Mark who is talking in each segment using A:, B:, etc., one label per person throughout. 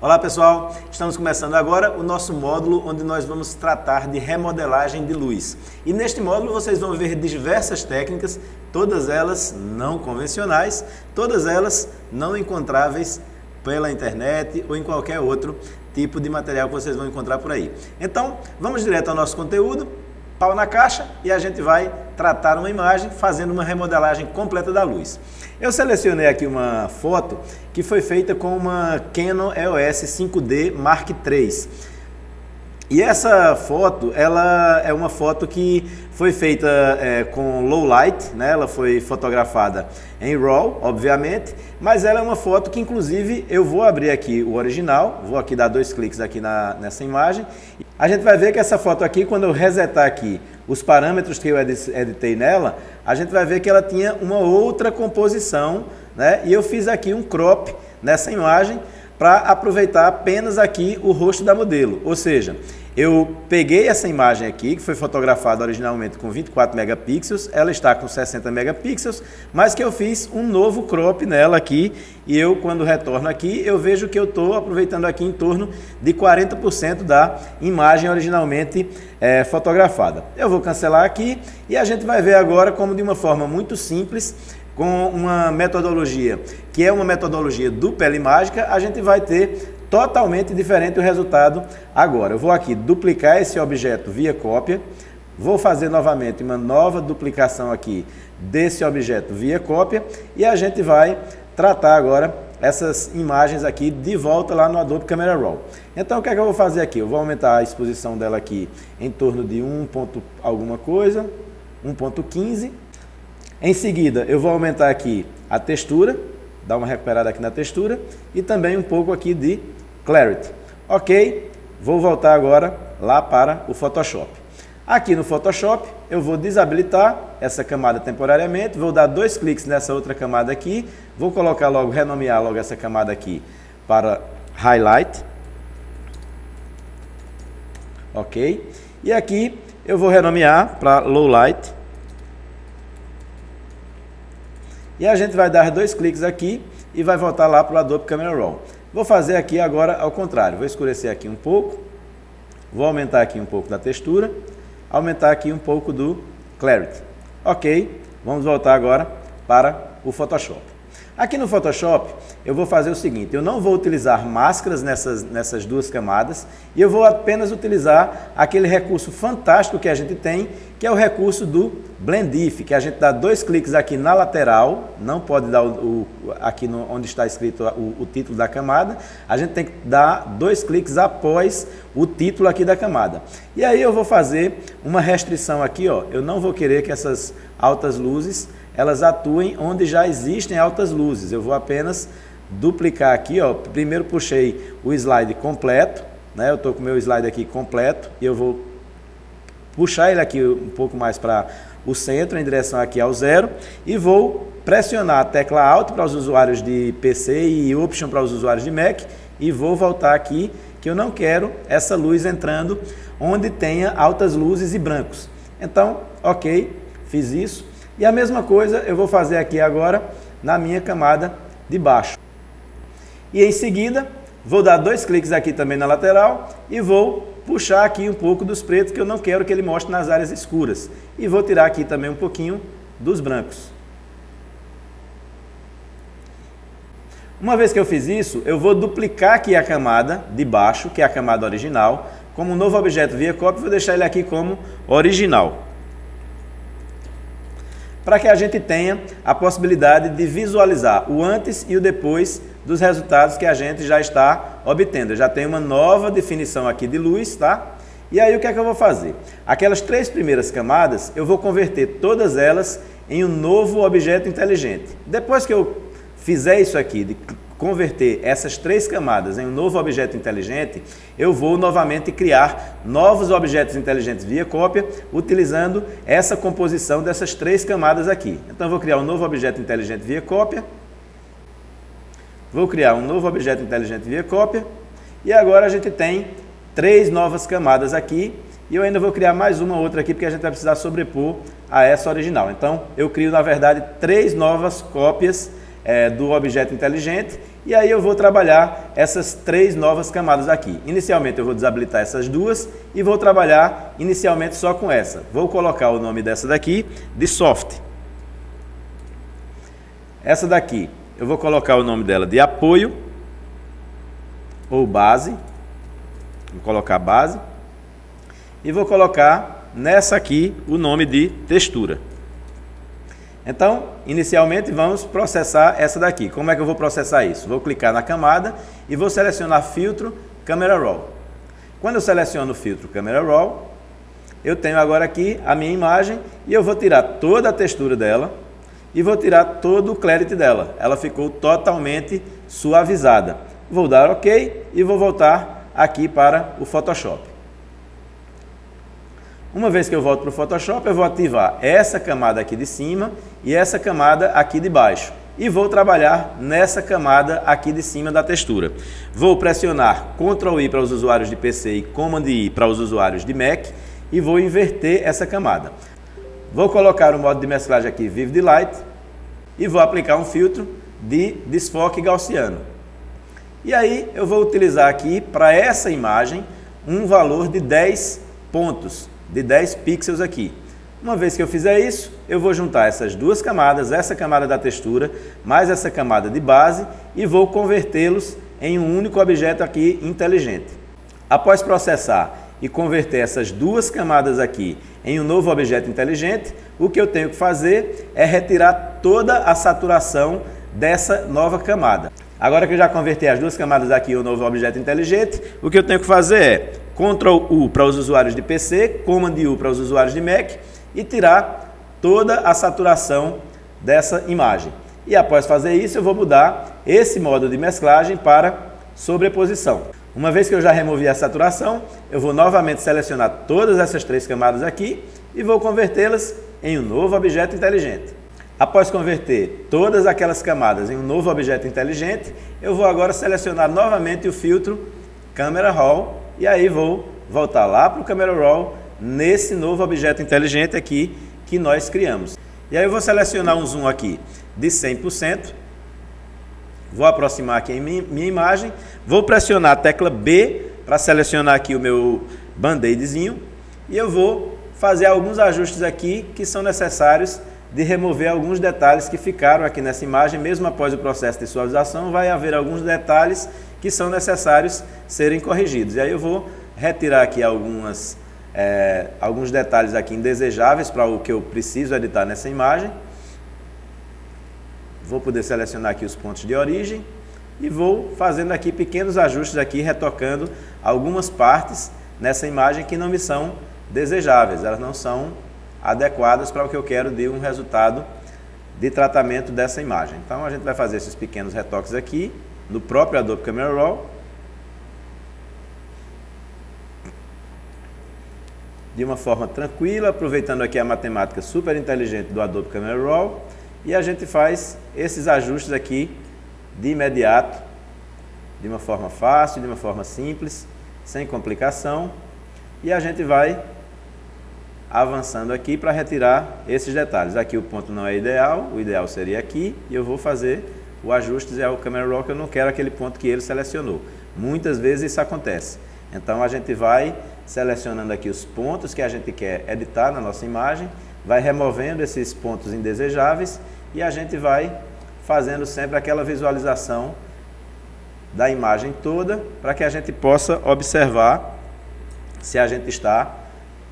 A: Olá pessoal, estamos começando agora o nosso módulo onde nós vamos tratar de remodelagem de luz. E neste módulo vocês vão ver diversas técnicas, todas elas não convencionais, todas elas não encontráveis pela internet ou em qualquer outro tipo de material que vocês vão encontrar por aí. Então, vamos direto ao nosso conteúdo, pau na caixa, e a gente vai tratar uma imagem fazendo uma remodelagem completa da luz. Eu selecionei aqui uma foto que foi feita com uma Canon EOS 5D Mark III. E essa foto, ela é uma foto que foi feita com low light, né? Ela foi fotografada em RAW, obviamente, mas ela é uma foto que, inclusive, eu vou abrir aqui o original, vou aqui dar 2 cliques aqui nessa imagem. A gente vai ver que essa foto aqui, quando eu resetar aqui os parâmetros que eu editei nela, a gente vai ver que ela tinha uma outra composição, né? E eu fiz aqui um crop nessa imagem para aproveitar apenas aqui o rosto da modelo, ou seja, eu peguei essa imagem aqui, que foi fotografada originalmente com 24 megapixels, ela está com 60 megapixels, mas que eu fiz um novo crop nela aqui, e eu, quando retorno aqui, eu vejo que eu estou aproveitando aqui em torno de 40% da imagem originalmente fotografada. Eu vou cancelar aqui, e a gente vai ver agora como, de uma forma muito simples, com uma metodologia que é uma metodologia dupla mágica, a gente vai ter totalmente diferente o resultado agora. Eu vou aqui duplicar esse objeto via cópia, vou fazer novamente uma nova duplicação aqui desse objeto via cópia e a gente vai tratar agora essas imagens aqui de volta lá no Adobe Camera Raw. Então o que é que eu vou fazer aqui? Eu vou aumentar a exposição dela aqui em torno de 1 ponto alguma coisa, 1.15. Em seguida eu vou aumentar aqui a textura, dar uma recuperada aqui na textura e também um pouco aqui de Clarity. Ok, vou voltar agora lá para o Photoshop. Aqui no Photoshop eu vou desabilitar essa camada temporariamente, vou dar 2 cliques nessa outra camada aqui, vou colocar logo, renomear logo essa camada aqui para Highlight. Ok, e aqui eu vou renomear para Low Light. E a gente vai dar 2 cliques aqui e vai voltar lá para o Adobe Camera Raw. Vou fazer aqui agora ao contrário. Vou escurecer aqui um pouco. Vou aumentar aqui um pouco da textura. Aumentar aqui um pouco do Clarity. Ok, vamos voltar agora para o Photoshop. Aqui no Photoshop eu vou fazer o seguinte, eu não vou utilizar máscaras nessas 2 camadas e eu vou apenas utilizar aquele recurso fantástico que a gente tem, que é o recurso do Blend If, que a gente dá 2 cliques aqui na lateral, não pode dar aqui onde está escrito o título da camada, a gente tem que dar 2 cliques após o título aqui da camada. E aí eu vou fazer uma restrição aqui, ó, eu não vou querer que essas altas luzes elas atuem onde já existem altas luzes. Eu vou apenas duplicar aqui, ó. Primeiro puxei o slide completo, né? Eu estou com o meu slide aqui completo e eu vou puxar ele aqui um pouco mais para o centro, em direção aqui ao 0, e vou pressionar a tecla Alt para os usuários de PC e Option para os usuários de Mac e vou voltar aqui, que eu não quero essa luz entrando onde tenha altas luzes e brancos. Então, ok, fiz isso. E a mesma coisa eu vou fazer aqui agora na minha camada de baixo. E em seguida, vou dar 2 cliques aqui também na lateral e vou puxar aqui um pouco dos pretos que eu não quero que ele mostre nas áreas escuras. E vou tirar aqui também um pouquinho dos brancos. Uma vez que eu fiz isso, eu vou duplicar aqui a camada de baixo, que é a camada original, como um novo objeto via cópia, vou deixar ele aqui como original, para que a gente tenha a possibilidade de visualizar o antes e o depois dos resultados que a gente já está obtendo. Eu já tenho uma nova definição aqui de luz, tá? E aí o que é que eu vou fazer? Aquelas 3 primeiras camadas, eu vou converter todas elas em um novo objeto inteligente. Depois que eu fizer isso aqui, de converter essas 3 camadas em um novo objeto inteligente, eu vou novamente criar novos objetos inteligentes via cópia, utilizando essa composição dessas 3 camadas aqui. Então, eu vou criar um novo objeto inteligente via cópia, vou criar um novo objeto inteligente via cópia, e agora a gente tem 3 novas camadas aqui, e eu ainda vou criar mais uma outra aqui, porque a gente vai precisar sobrepor a essa original. Então, eu crio, na verdade, 3 novas cópias do objeto inteligente, e aí eu vou trabalhar essas 3 novas camadas aqui. Inicialmente eu vou desabilitar essas 2 e vou trabalhar inicialmente só com essa. Vou colocar o nome dessa daqui de soft. Essa daqui eu vou colocar o nome dela de apoio ou base. Vou colocar base. E vou colocar nessa aqui o nome de textura. Então, inicialmente vamos processar essa daqui. Como é que eu vou processar isso? Vou clicar na camada e vou selecionar filtro Camera Raw. Quando eu seleciono o filtro Camera Raw, eu tenho agora aqui a minha imagem e eu vou tirar toda a textura dela e vou tirar todo o clarity dela. Ela ficou totalmente suavizada. Vou dar OK e vou voltar aqui para o Photoshop. Uma vez que eu volto para o Photoshop, eu vou ativar essa camada aqui de cima e essa camada aqui de baixo. E vou trabalhar nessa camada aqui de cima da textura. Vou pressionar Ctrl I para os usuários de PC e Command I para os usuários de Mac e vou inverter essa camada. Vou colocar o modo de mesclagem aqui Vivid Light e vou aplicar um filtro de desfoque gaussiano. E aí eu vou utilizar aqui para essa imagem um valor de 10 pontos. De 10 pixels aqui. Uma vez que eu fizer isso, eu vou juntar essas 2 camadas, essa camada da textura, mais essa camada de base e vou convertê-los em um único objeto aqui inteligente. Após processar e converter essas 2 camadas aqui em um novo objeto inteligente, o que eu tenho que fazer é retirar toda a saturação dessa nova camada. Agora que eu já converti as 2 camadas aqui em um novo objeto inteligente, o que eu tenho que fazer é Ctrl U para os usuários de PC, Command U para os usuários de Mac e tirar toda a saturação dessa imagem. E após fazer isso, eu vou mudar esse modo de mesclagem para sobreposição. Uma vez que eu já removi a saturação, eu vou novamente selecionar todas essas 3 camadas aqui e vou convertê-las em um novo objeto inteligente. Após converter todas aquelas camadas em um novo objeto inteligente, eu vou agora selecionar novamente o filtro Camera Raw e aí vou voltar lá para o Camera Raw nesse novo objeto inteligente aqui que nós criamos. E aí eu vou selecionar um zoom aqui de 100%, vou aproximar aqui em minha imagem, vou pressionar a tecla B para selecionar aqui o meu band-aidzinho e eu vou fazer alguns ajustes aqui que são necessários de remover alguns detalhes que ficaram aqui nessa imagem. Mesmo após o processo de suavização, vai haver alguns detalhes que são necessários serem corrigidos. E aí eu vou retirar aqui alguns detalhes aqui indesejáveis para o que eu preciso editar nessa imagem. Vou poder selecionar aqui os pontos de origem e vou fazendo aqui pequenos ajustes aqui, retocando algumas partes nessa imagem que não me são desejáveis, elas não são adequadas para o que eu quero de um resultado de tratamento dessa imagem. Então a gente vai fazer esses pequenos retoques aqui no próprio Adobe Camera Raw de uma forma tranquila, aproveitando aqui a matemática super inteligente do Adobe Camera Raw, e a gente faz esses ajustes aqui de imediato, de uma forma fácil, de uma forma simples, sem complicação, e a gente vai avançando aqui para retirar esses detalhes. Aqui o ponto não é ideal, o ideal seria aqui, e eu vou fazer o ajuste ao Camera Raw, que eu não quero aquele ponto que ele selecionou. Muitas vezes isso acontece. Então a gente vai selecionando aqui os pontos que a gente quer editar na nossa imagem, vai removendo esses pontos indesejáveis e a gente vai fazendo sempre aquela visualização da imagem toda para que a gente possa observar se a gente está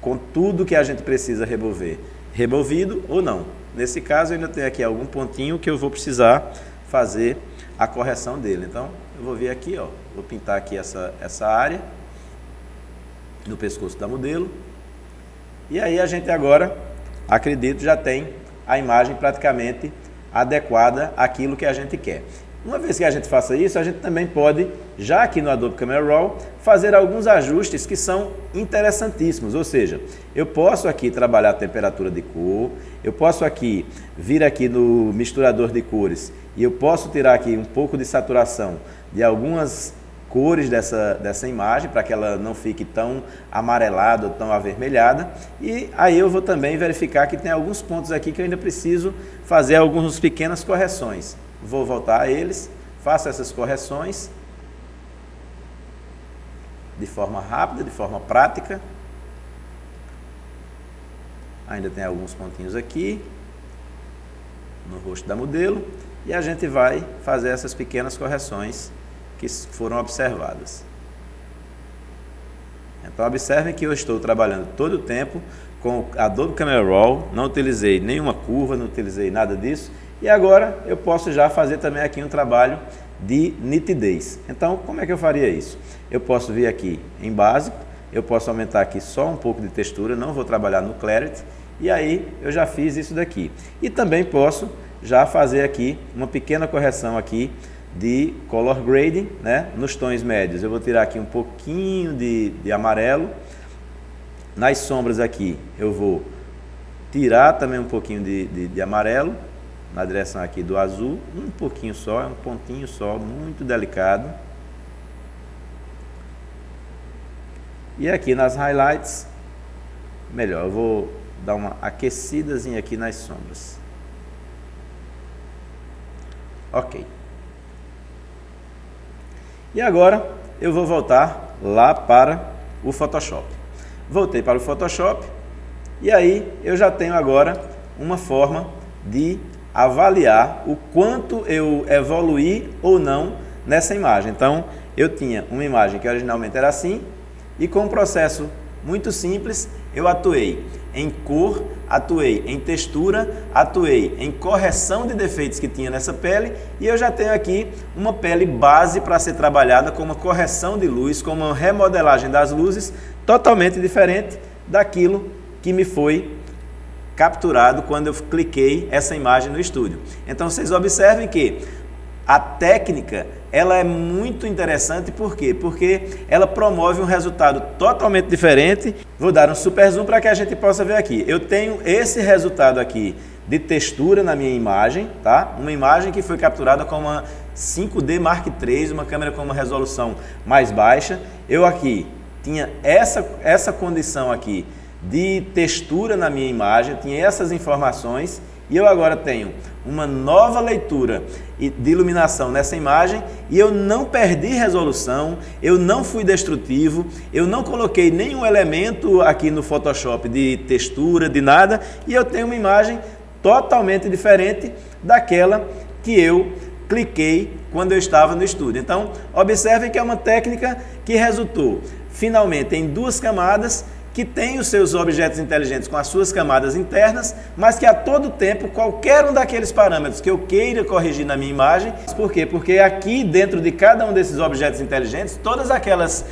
A: com tudo que a gente precisa remover removido ou não. Nesse caso, eu ainda tenho aqui algum pontinho que eu vou precisar fazer a correção dele. Então, eu vou vir aqui, ó, vou pintar aqui essa área no pescoço da modelo. E aí a gente agora, acredito, já tem a imagem praticamente adequada àquilo que a gente quer. Uma vez que a gente faça isso, a gente também pode, já aqui no Adobe Camera Raw, fazer alguns ajustes que são interessantíssimos. Ou seja, eu posso aqui trabalhar a temperatura de cor, eu posso aqui vir aqui no misturador de cores e eu posso tirar aqui um pouco de saturação de algumas cores dessa imagem, para que ela não fique tão amarelada ou tão avermelhada. E aí eu vou também verificar que tem alguns pontos aqui que eu ainda preciso fazer algumas pequenas correções. vou voltar a eles, faço essas correções de forma rápida, de forma prática. Ainda tem alguns pontinhos aqui no rosto da modelo e a gente vai fazer essas pequenas correções que foram observadas. Então observem que eu estou trabalhando todo o tempo com o Adobe Camera Raw, não utilizei nenhuma curva, não utilizei nada disso, e agora eu posso já fazer também aqui um trabalho de nitidez. Então, como é que eu faria isso? Eu posso vir aqui em básico, eu posso aumentar aqui só um pouco de textura, não vou trabalhar no Clarity, e aí eu já fiz isso daqui. E também posso já fazer aqui uma pequena correção aqui de Color Grading, né? Nos tons médios. Eu vou tirar aqui um pouquinho de amarelo. Nas sombras aqui eu vou tirar também um pouquinho de amarelo, na direção aqui do azul, um pouquinho só, um pontinho só, muito delicado. E aqui nas highlights, melhor, eu vou dar uma aquecidazinha aqui nas sombras. Ok. E agora eu vou voltar lá para o Photoshop. Voltei para o Photoshop e aí eu já tenho agora uma forma de avaliar o quanto eu evoluí ou não nessa imagem. Então, eu tinha uma imagem que originalmente era assim e com um processo muito simples, eu atuei em cor, atuei em textura, atuei em correção de defeitos que tinha nessa pele e eu já tenho aqui uma pele base para ser trabalhada com uma correção de luz, com uma remodelagem das luzes totalmente diferente daquilo que me foi capturado quando eu cliquei essa imagem no estúdio. Então vocês observem que a técnica ela é muito interessante, por quê? Porque ela promove um resultado totalmente diferente. Vou dar um super zoom para que a gente possa ver aqui. Eu tenho esse resultado aqui de textura na minha imagem, tá? Uma imagem que foi capturada com uma 5D Mark III, uma câmera com uma resolução mais baixa. Eu aqui tinha essa condição aqui de textura na minha imagem, eu tinha essas informações e eu agora tenho uma nova leitura de iluminação nessa imagem e eu não perdi resolução, eu não fui destrutivo, eu não coloquei nenhum elemento aqui no Photoshop de textura, de nada, e eu tenho uma imagem totalmente diferente daquela que eu cliquei quando eu estava no estúdio. Então, observem que é uma técnica que resultou finalmente em duas camadas, que tem os seus objetos inteligentes com as suas camadas internas, mas que a todo tempo, qualquer um daqueles parâmetros que eu queira corrigir na minha imagem, por quê? Porque aqui dentro de cada um desses objetos inteligentes, todas aquelas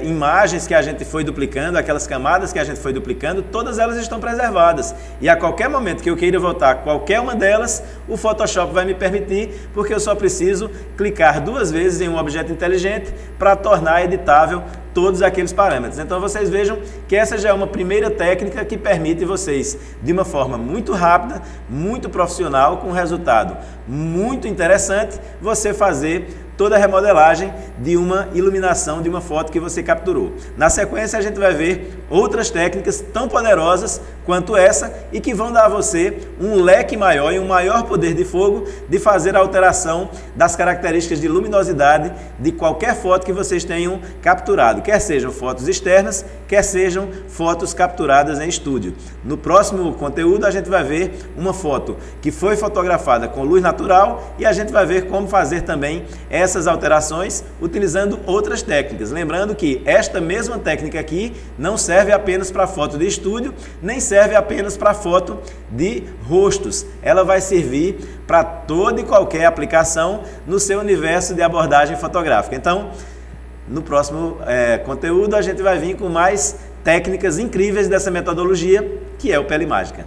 A: imagens que a gente foi duplicando, aquelas camadas que a gente foi duplicando, todas elas estão preservadas. E a qualquer momento que eu queira voltar a qualquer uma delas, o Photoshop vai me permitir, porque eu só preciso clicar duas vezes em um objeto inteligente para tornar editável todos aqueles parâmetros. Então vocês vejam que essa já é uma primeira técnica que permite vocês, de uma forma muito rápida, muito profissional, com um resultado muito interessante, você fazer toda a remodelagem de uma iluminação de uma foto que você capturou. Na sequência a gente vai ver outras técnicas tão poderosas quanto essa e que vão dar a você um leque maior e um maior poder de fogo de fazer a alteração das características de luminosidade de qualquer foto que vocês tenham capturado, quer sejam fotos externas, quer sejam fotos capturadas em estúdio. No próximo conteúdo a gente vai ver uma foto que foi fotografada com luz natural e a gente vai ver como fazer também essas alterações utilizando outras técnicas. Lembrando que esta mesma técnica aqui não serve apenas para foto de estúdio, nem serve apenas para foto de rostos. Ela vai servir para toda e qualquer aplicação no seu universo de abordagem fotográfica. Então, no próximo conteúdo a gente vai vir com mais técnicas incríveis dessa metodologia, que é o Pele Mágica.